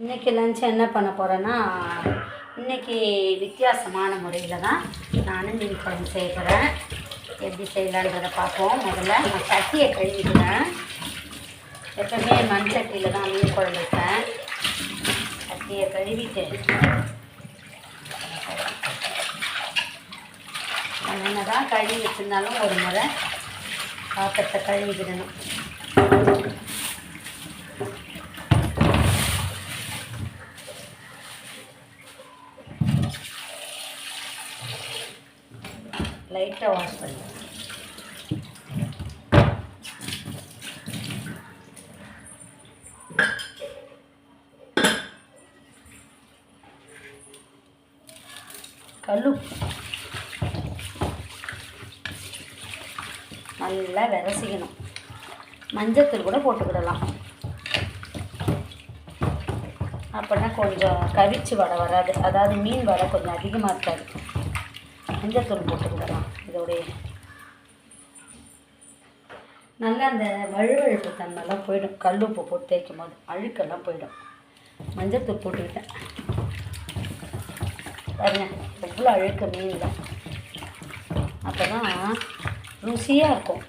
இன்றைக்கி லஞ்ச் என்ன பண்ண போகிறேன்னா, இன்றைக்கி வித்தியாசமான முறையில் தான் நானும் மீன் குழம்பு செய்ய போகிறேன். எப்படி செய்யலான்றதை பார்ப்போம். முதல்ல நான் சட்டியை கழுவிக்கிறேன். எப்பவுமே மண் சட்டியில் தான் மீன் குழம்பு வைப்பேன். சட்டியை கழுவிட்டு என்ன தான் கழுவி வச்சுருந்தாலும் ஒரு முறை பாத்திரத்தை கழுவிக்கிடணும். லைட்டாக வாஷ் பண்ணி கல்லுப்பு நல்லா விரசிக்கணும். மஞ்சத்தூள் கூட போட்டுக்கிடலாம். அப்படின்னா கொஞ்சம் கவிச்சு வடை வராது. அதாவது மீன் வடை கொஞ்சம் அதிகமாக இருக்காது. மஞ்சத்தூள் போட்டுக்கிடலாம். இதோடைய நல்லா அந்த வழுவழுப்பு தன்மைலாம் போயிடும். கல்லுப்பு போட்டு தேய்க்கும் போது அழுக்கெல்லாம் போயிடும். மஞ்சத்தூள் போட்டுக்கிட்டேன் பாருங்க, எவ்வளோ அழுக்க மீன் தான். அப்போ தான் ருசியாக இருக்கும்.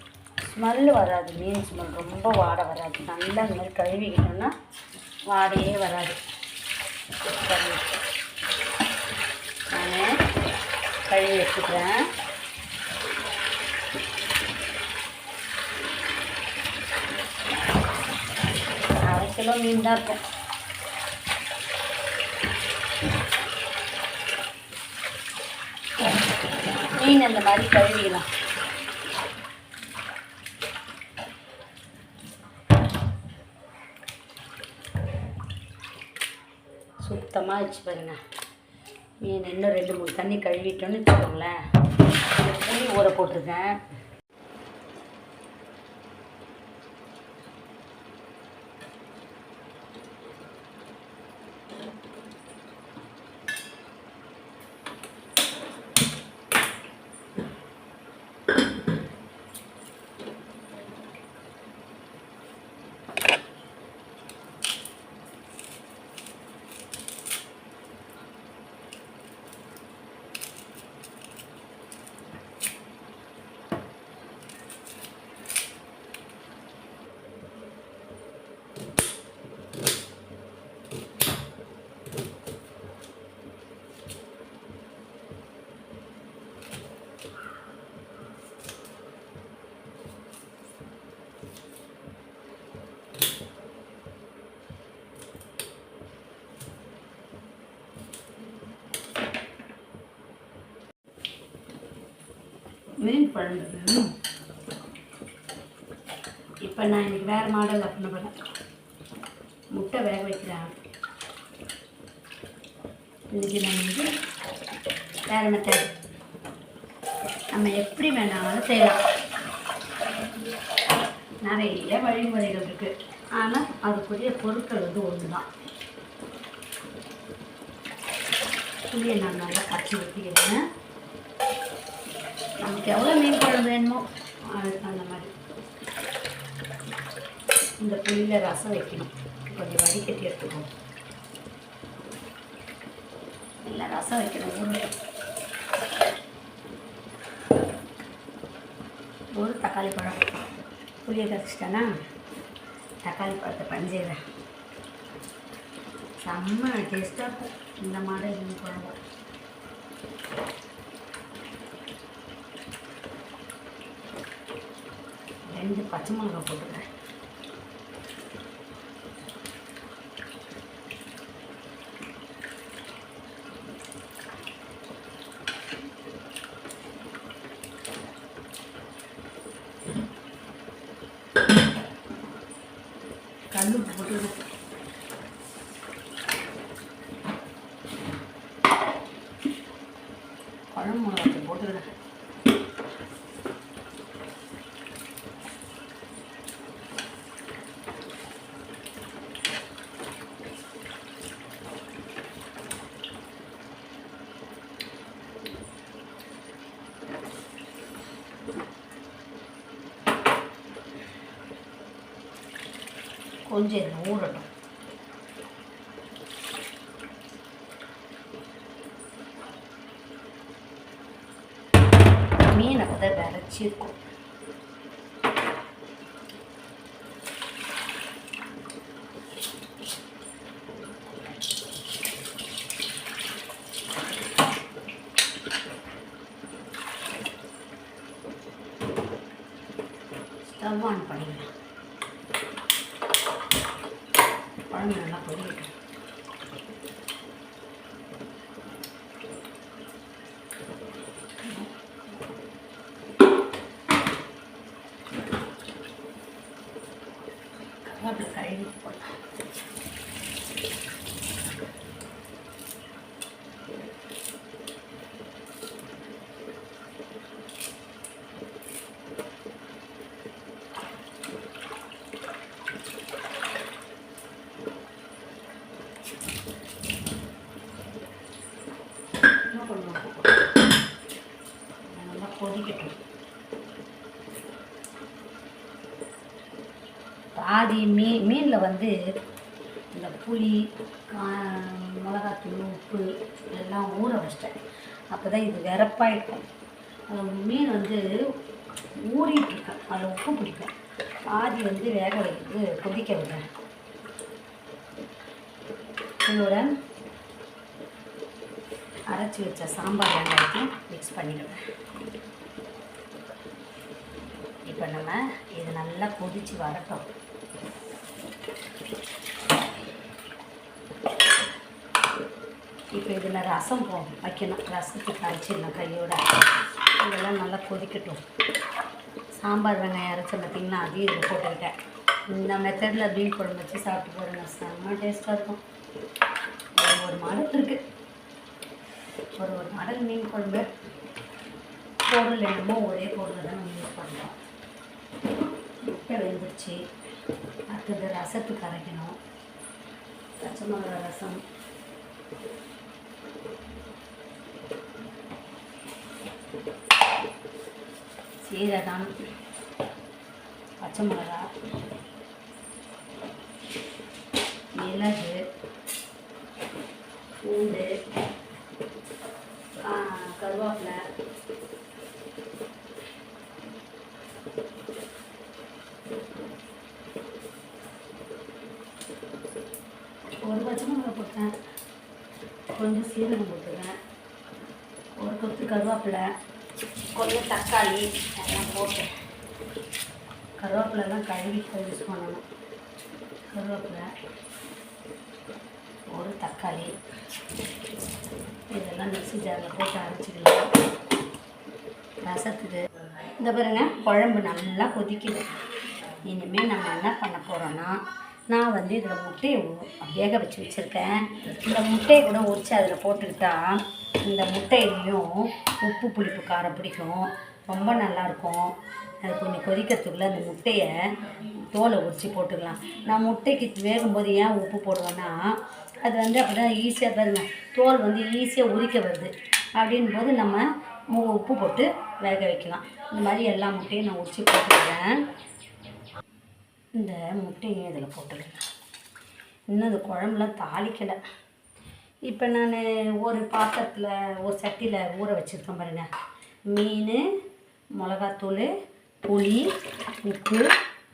ஸ்மெல்லு வராது. மீன் ஸ்மெல் ரொம்ப வாடை வராது. நல்லா இந்த மாதிரி கழுவிக்கிட்டோம்னா வாடையே வராது. நான் கழுவி வச்சுக்கிறேன். அரை கிலோ மீன் தான் இருக்கும். மீன் அந்த மாதிரி கழுவிக்கலாம். சுத்தமாக வச்சு பாருங்க. மீன் இன்னும் 2-3 தண்ணி கழுவிட்டோன்னு வச்சுக்கோங்களேன். புளி ஊற போட்டிருக்கேன். மீன் குழம்பு இப்போ நான் இன்றைக்கி வேறு மாடலில் பண்ண போகிறேன். முட்டை வேக வைக்கிறேன். இன்றைக்கி நான் வேறு மெத்தட். நம்ம எப்படி வேணாலும் செய்யலாம். நிறைய வழிமுறைகள் இருக்குது. ஆனால் அதுக்குரிய பொருட்கள் ஒன்று தான். புளியை நான் நல்லா கச்சி ஊற்றிக்கிறேன். நமக்கு எவ்வளோ மீன் குழம்பு வேணுமோ அதுக்கு அந்த மாதிரி. இந்த புளியில் ரசம் வைக்கணும். கொஞ்சம் வடிகட்டி எடுத்துக்கணும். இல்லை ரசம் வைக்கணும். ஒரு தக்காளி பழம் புளியை கரைச்சிட்டேன்னா தக்காளி பழத்தை பஞ்சிடுறேன். செம்ம டேஸ்ட்டாக இருக்கும் இந்த மாடல் மீன் குழம்பு. ரெண்டு பச்சை மிளகாய் போட்டுக்கிறேன். கல்லுப்பு போட்டுக்கிறேன். குழம்பு மிளகாய் போட்டுக்கிறேன். கொஞ்சம் ஊறட்டும். சதை விரைச்சி இருக்கும். ஸ்டவ் ஆன் பண்ணிடலாம். குழம்பு நல்லா பொரியட்டும். கருவேப்பிலை கழுவி போடலாம். நல்லா கொதிக்கட்டும். பாதி மீனில் வந்து இந்த புளி, மிளகாத்தூள், உப்பு எல்லாம் ஊற வச்சிட்டேன். அப்போ தான் இது வெறப்பாயிடும். மீன் வந்து ஊறிட்டுருக்கேன், அதில் உப்பு பிடிக்கும். பாதி வந்து வேக வைக்கிறது கொதிக்க விடுறேன். இதோட அரைச்சி வச்ச சாம்பார் வெங்காயத்தையும் மிக்ஸ் பண்ணிடுவேன். இப்போ நம்ம இது நல்லா கொதித்து வரட்டும். இப்போ இதில் ரசம் வைக்கணும். ரசத்துக்கு அரைச்சிடலாம் கையோட. இதெல்லாம் நல்லா கொதிக்கட்டும். சாம்பார் வெங்காயம் அரைச்சி பார்த்திங்கன்னா அதையும் இதில் போட்டுக்கிட்டேன். இந்த மெத்தடில் மீன் குழம்பு வச்சு சாப்பிட்டு போகிறேங்க. செம்ம டேஸ்ட்டாக இருக்கும். ஒரு மாடல் இருக்குது. ஒரு மாடல் மீன் குழம்பு. பொருள் என்னமோ ஒரே பொருள் தான் நம்ம யூஸ் பண்ணுறோம். முட்டை வெந்துருச்சு. அடுத்தது ரசத்துக்கு அரைக்கணும். பச்சை மிளகா ரசம், சீரகம், பச்சை மிளகா, மிளகு, பூண்டு, கருவேப்பிலை, ஒரு பச்சை மிளகா போட்டேன், கொஞ்சம் சீரகம் போட்டுருவேன், ஒரு கொத்து கருவேப்பிலை, கொஞ்சம் தக்காளி எல்லாம் போட்டேன். கருவேப்பிலெல்லாம் கழுவி யூஸ் பண்ணணும். கருவேப்பிலை, ஒரு தக்காளி, இதெல்லாம் மிக்ஸி ஜாரில் போட்டு அரைச்சிக்கலாம். ரசத்துக்கு இந்த பாருங்க, குழம்பு நல்லா கொதிக்குது. இனிமேல் நம்ம என்ன பண்ண போகிறோன்னா, நான் வந்து இதில் முட்டையை வேக வச்சு வச்சுருக்கேன். இந்த முட்டையை கூட உரித்து அதில் போட்டுக்கிட்டா இந்த முட்டையிலையும் உப்பு புளிப்பு காரம் பிடிக்கும். ரொம்ப நல்லாயிருக்கும். அது கொஞ்சம் கொதிக்கிறதுக்குள்ளே அந்த முட்டையை தோலை உரித்து போட்டுக்கலாம். நான் முட்டைக்கு வேகும்போது ஏன் உப்பு போடுவேன்னா, அது வந்து அப்படி தான் ஈஸியாக பாருங்க, தோல் வந்து ஈஸியாக உரிக்க வருது. அப்படின் போது நம்ம உப்பு போட்டு வேக வைக்கலாம். இந்த மாதிரி எல்லா முட்டையும் நான் உரித்து போட்டுக்கிறேன். இந்த முட்டையும் இதில் போட்டுக்கிறேன். இன்னும் இந்த குழம்புலாம் தாளிக்கலை. இப்போ நான் ஒரு பாத்திரத்தில் ஒரு சட்டியில் ஊற வச்சுருக்கேன் பாருங்கள். மீன், மிளகாத்தூள், புளி, உப்பு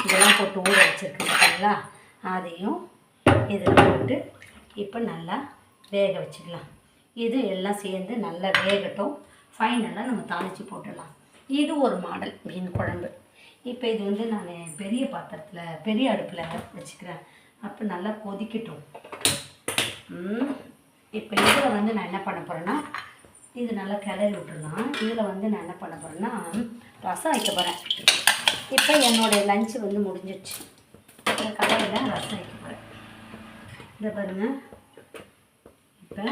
இதெல்லாம் போட்டு ஊற வச்சுருக்கேன் பார்த்தீங்களா. அதையும் இதில் போட்டு இப்போ நல்லா வேக வச்சுக்கலாம். இது எல்லாம் சேர்ந்து நல்லா வேகட்டும். ஃபைனலாக நம்ம தாளித்து போட்டுடலாம். இது ஒரு மாடல் மீன் குழம்பு. இப்போ இது வந்து நான் பெரிய பாத்திரத்தில் பெரிய அடுப்பில் வச்சுக்கிறேன். அப்போ நல்லா கொதிக்கட்டும். இப்போ இதில் வந்து நான் என்ன பண்ண போகிறேன்னா, இது நல்லா கிளறி விட்டுடலாம். இதில் வந்து நான் என்ன பண்ண போகிறேன்னா, ரசம் வைக்க போகிறேன். இப்போ என்னுடைய லஞ்சு வந்து முடிஞ்சிடுச்சு. இந்த கடையில் ரசம் வைக்க போகிறேன். இதை பாருங்கள், இப்போ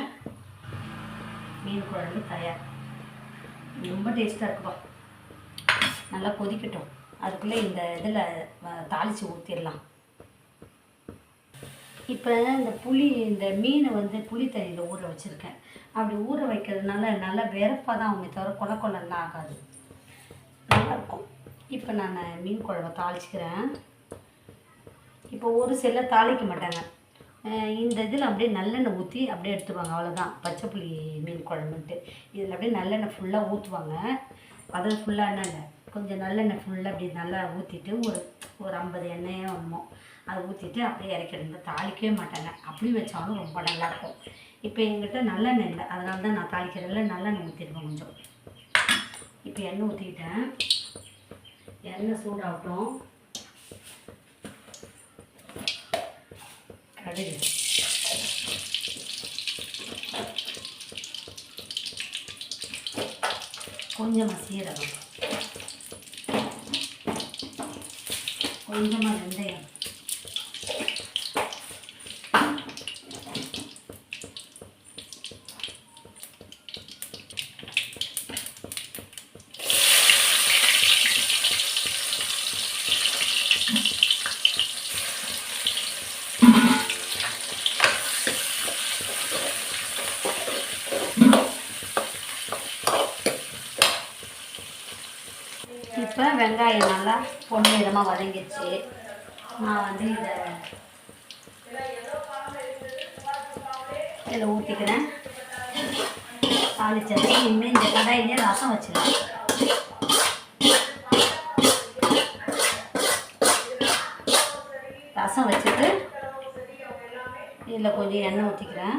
மீன் குழம்பு தயார். ரொம்ப டேஸ்ட்டாக இருக்குப்பா. நல்லா கொதிக்கட்டும். அதுக்குள்ளே இந்த இதில் தாளித்து ஊற்றிடலாம். இப்போ இந்த மீனை வந்து புளி தண்ணியில் ஊற வச்சுருக்கேன். அப்படி ஊற வைக்கிறதுனால நல்லா வெறப்பாக தான் அவங்க தவிர கொலலாம் ஆகாது, நல்லாயிருக்கும். இப்போ நான் மீன் குழம்பை தாளிச்சிக்கிறேன். இப்போ ஒரு சில தாளிக்க மாட்டாங்க. இந்த இதில் அப்படியே நல்லெண்ணெய் ஊற்றி அப்படியே எடுத்துருவாங்க. அவ்வளோதான் பச்சை புளி மீன் குழம்புன்ட்டு. இதில் அப்படியே நல்லெண்ணெய் ஃபுல்லாக ஊற்றுவாங்க. அது ஃபுல்லாக எண்ணெய் இல்லை, கொஞ்சம் நல்லெண்ணெய் ஃபுல்லாக அப்படி நல்லா ஊற்றிட்டு ஒரு 50 எண்ணெயோ ஒன்றுமோ அதை ஊற்றிட்டு அப்படியே இறக்கிடுங்க. தாளிக்கவே மாட்டாங்க, அப்படி வச்சாலும் ரொம்ப நல்லாயிருக்கும். இப்போ எங்கிட்ட நல்லெண்ணெய் இல்லை, அதனால தான் நான் தாளிக்கிறதில்ல, நல்லெண்ணெய் ஊற்றிடுவேன் கொஞ்சம். இப்போ எண்ணெய் ஊற்றிக்கிட்டேன், எண்ணெய் சூடாகட்டும். கடுகு, கொஞ்சமாக சீரகம், கொஞ்சமாக வெந்தயம், இப்போ வெங்காயம் நல்லா பொன்னிறமாக வதங்கிடுச்சு. நான் வந்து இதில் ஊற்றிக்கிறேன். தாளிச்சது இனிமேல் இந்த கடாயிலே ரசம் வச்சுருவேன். ரசம் வச்சுட்டு இதில் கொஞ்சம் எண்ணெய் ஊற்றிக்கிறேன்.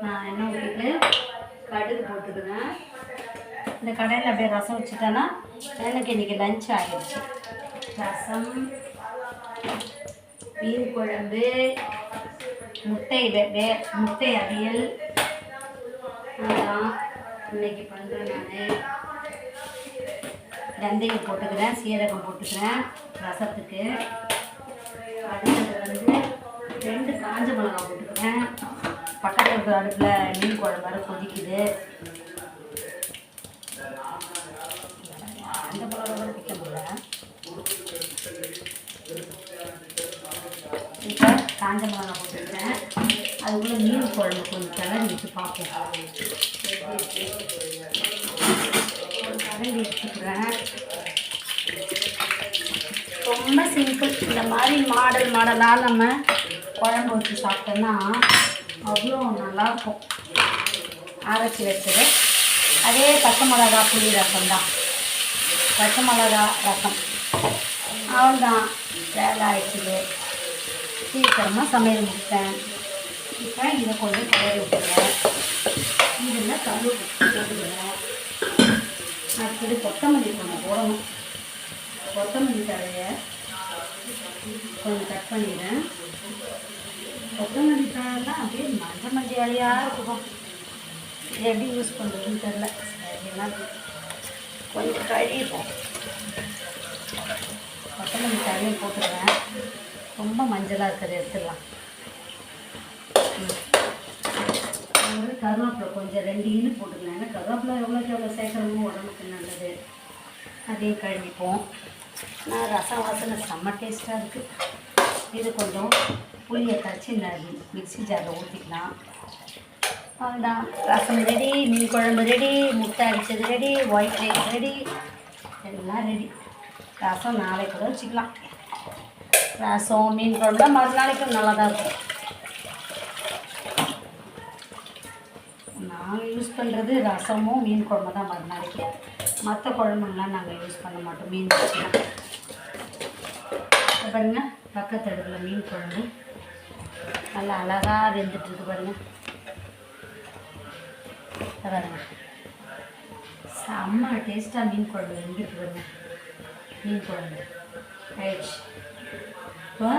நான் எண்ணெய் ஊற்றிட்டு கடுகு போட்டுக்கிறேன். இந்த கடையில் அப்படியே ரசம் வச்சுட்டேன்னா எனக்கு இன்றைக்கி லஞ்ச் ஆகிடுச்சு. ரசம், மீன் குழம்பு, முட்டை அவியல், அதான் இன்றைக்கி பண்ணுறேன். நான் வெந்தயம் போட்டுக்கிறேன், சீரகம் போட்டுக்கிறேன் ரசத்துக்கு. அடுத்தது வந்து 2 காஞ்ச மிளகா போட்டுக்கிறேன். பக்கத்தில் அடுப்பில் மீன் குழம்பு கொதிக்குது. அந்த மிளகா பிடிக்க முடியல. இப்போ காஞ்ச மிளகா போட்டுக்கிறேன். அதுக்குள்ளே மீன் குழம்பு கொஞ்சம் கிளறி வச்சு பார்ப்போம். ஒரு கரண்டி எடுத்துக்கிறேன். ரொம்ப சிம்பிள். இந்த மாதிரி மாடலாக நம்ம குழம்பு வச்சு சாப்பிட்டோன்னா அவ்வளோ நல்லாயிருக்கும். அரைச்சி வச்சது அதே பச்சை மிளகா புளி ரசம் தான். பச்சை மிளகா ரசம் அவ்வளோதான். வேலை ஆயிடுச்சுது, சீக்கிரமாக சமையல் முடித்தேன். இப்போ இதை கொஞ்சம் கிளறி விட்டுருவேன். இதில் கருவேப்பிலை போட்டுக்கிறேன். அடுத்தது கொத்தமல்லி கொஞ்சம் போடணும். கொத்தமல்லி தழையை கொஞ்சம் கட் பண்ணிடுறேன். கொத்தமல்லி தழைலாம் அப்படியே மஞ்சள் இலையாக இருக்கும். இது எப்படி யூஸ் பண்ணுறதுன்னு தெரில. சரின்னா கொஞ்சம் கழிப்போம். கொத்தமல்லி தழையை போட்டுக்கிறேன். ரொம்ப மஞ்சளாக இருக்கிறது எடுத்துடலாம். ஒரு கருவேப்பிலை கொஞ்சம் 2 இனு போட்டுக்கலாம். ஏன்னா கருவேப்பிலை எவ்வளோ சேர்க்கறமோ உடம்புக்கு நல்லது. அதையும் கழுவிப்போம். நான் ரசம் வாசனை செம்ம டேஸ்ட்டாக இருக்குது. இது கொஞ்சம் புளியை கரைச்சி இந்த மிக்ஸி ஜாரில் ஊற்றிக்கலாம். அவ்வளோதான். ரசம் ரெடி, மீன் குழம்பு ரெடி, முட்டை அடித்தது ரெடி, ஒயிட் ரைஸ் ரெடி, எல்லாம் ரெடி. ரசம் நாளைக்கு கூட வச்சுக்கலாம். ரசம் மீன் குழம்புலாம் மறுநாளைக்கும் நல்லா தான் இருக்கும். நாங்கள் யூஸ் பண்ணுறது ரசமும் மீன் குழம்பு தான் மறுநாளைக்கு. மற்ற குழம்புலாம் நாங்கள் யூஸ் பண்ண மாட்டோம். மீன் குழம்பு பாருங்க, பக்கத்து அடுப்பில் மீன் குழம்பு நல்லா அழகாக வெந்துட்டுருக்கு பாருங்கள். பாருங்க, செம்ம டேஸ்ட்டாக மீன் குழம்பு வெந்துருக்கு பாருங்க. மீன் குழம்பு ஆயிடுச்சு. இப்போ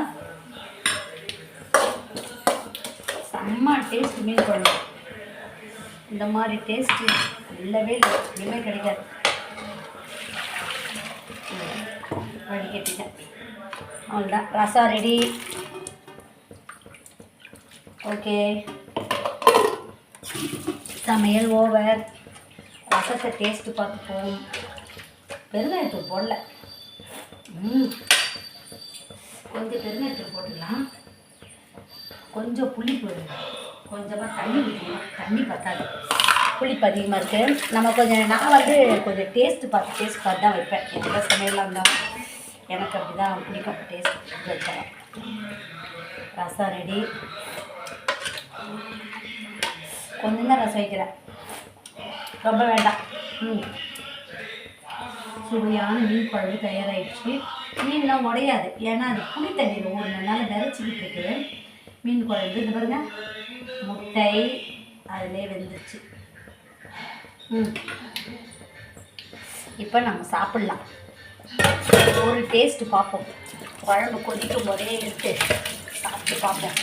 செம்ம டேஸ்ட் மீன் குழம்பு. இந்த மாதிரி டேஸ்ட்டு இல்லவே இல்லை, எதுவுமே கிடைக்காது. வடிகட்டிட்டேன். அவ்வளோதான், ரசம் ரெடி. ஓகே, சமையல் ஓவர். ரசத்தை டேஸ்ட்டு பார்த்துப்போம். பெருங்காயத்தூள் போடல, கொஞ்சம் பெருங்காயத்தூள் போட்டுடலாம். கொஞ்சம் புளிப்பு, கொஞ்சமாக தண்ணி ஊற்றணும். தண்ணி பத்தாது, புளிப்பு அதிகமாக இருக்குது. நம்ம கொஞ்சம் நான் வந்து கொஞ்சம் டேஸ்ட் பார்த்து தான் வைப்பேன். எந்த சமையலாக இருந்தாலும் எனக்கு அப்படி தான் பிடிக்கும். டேஸ்ட் வச்சேன். ரசம் ரெடி. கொஞ்சம் தான் ரசம் வைக்கிறேன். ரொம்ப வேண்டாம். சுவையான மீன் குழம்பு தயாராகிடுச்சு. மீன்லாம் உடையாது, ஏன்னா அது புளி தண்ணியில் ஊறினால விரைச்சிக்கிட்டு இருக்கு. மீன் குழம்பு இது பாருங்க, முட்டை அதிலே வெந்துருச்சு. இப்போ நம்ம சாப்பிட்லாம். ஒரு டேஸ்ட்டு பார்ப்போம். குழம்பு கொதிக்கும் போதே எடுத்து சாப்பிட்டு பார்ப்போம்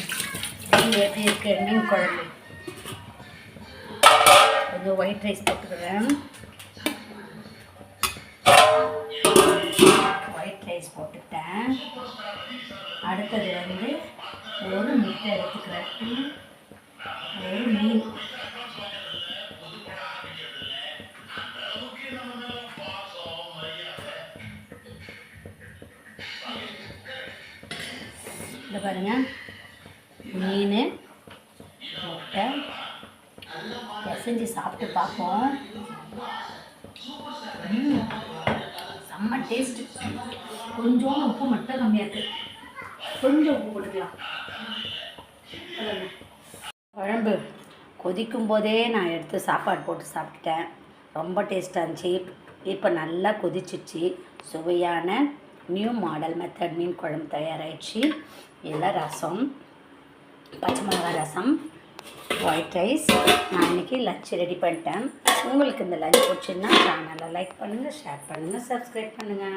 மீன் எப்படி இருக்குது. மீன் குழம்பு கொஞ்சம் ஒயிட் ரைஸ் போட்டுக்கிறேன். ஒயிட் ரைஸ் போட்டுக்கிட்டேன். அடுத்தது வந்து ஒரு முட்டை எடுத்துக்கிறேன், ஒரு மீன். இந்த பாருங்க, மீன் முட்டை பிசைஞ்சு சாப்பிட்டு பார்ப்போம். செம்ம டேஸ்ட்டு. கொஞ்சம் உப்பு மட்டும் கம்மியாக இருக்குது, கொஞ்சம் உப்பு போட்டுக்கலாம். குழம்பு கொதிக்கும் போதே நான் எடுத்து சாப்பாடு போட்டு சாப்பிட்டுட்டேன். ரொம்ப டேஸ்ட்டாக இருந்துச்சு. இப்போ நல்லா கொதிச்சிச்சு. சுவையான நியூ மாடல் மெத்தட் மீன் குழம்பு தயாராகிடுச்சு. இதில் ரசம், பச்சை மிளகாய் ரசம், ஒயிட் ரைஸ். நான் இன்றைக்கி லன்ச் ரெடி பண்ணிட்டேன். உங்களுக்கு இந்த லன்ச் பிடிச்சிருந்தா சேனலை லைக் பண்ணுங்கள், ஷேர் பண்ணுங்கள், சப்ஸ்கிரைப் பண்ணுங்கள்.